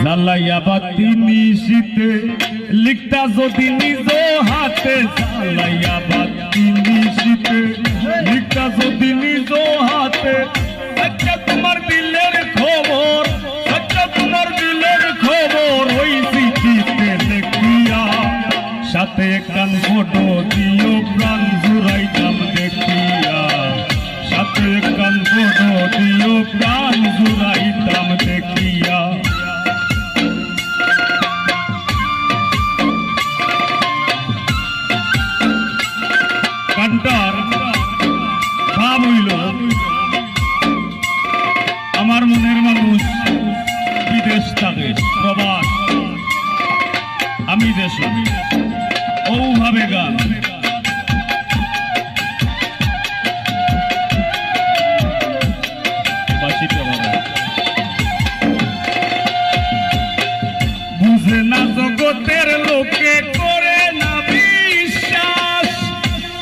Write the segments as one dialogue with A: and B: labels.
A: জ্বালাইয়া বাতি নিশিতে লিখতা যদি নিজ হাতে, জ্বালাইয়া বাতি নিশিতে লিখতা যদি নিজ হাতে, আচ্ছা তোমার দিলের খবর, আচ্ছা তোমার দিলের খবর ওই চিঠিতে দেখিয়া, সাথে একখান ফটো দিও প্রাণ জুড়াইতাম দেখিয়া, সাথে একখান ফটো দিও প্রাণ জুড়াইতাম দেখিয়া। গানটার ভাব হইল আমার মনের মানুষ বিদেশ থাকে, প্রবাস, আমি দেশে, ওভাবে গান। বুঝে না জগতের লোকে করে না বিশ্বাস,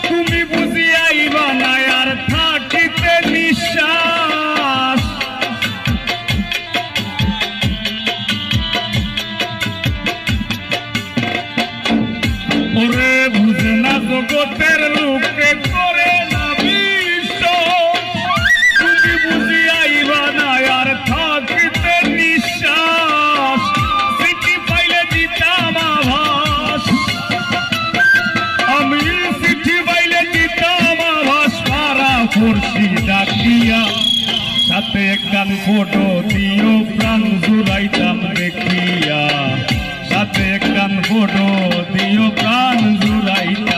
A: তুমি বুঝিয়াইবা না আর থাকিতে নিঃশ্বাস। ওরে বুঝে না জগতের লোকে করে না বিশ্বাস, তুমি বুঝিয়াইবা না আর থাকিতে নিঃশ্বাস। চিঠি পাইলে দিতাম আভাস, আমি চিঠি পাইলে দিতাম আভাস, পাড়া পড়শি ডাকিয়া, সাথে একখান ফটো দিও প্রাণ জুড়াইতাম দেখিয়া, সাথে একখান ফটো দিও প্রাণ জুড়াইতাম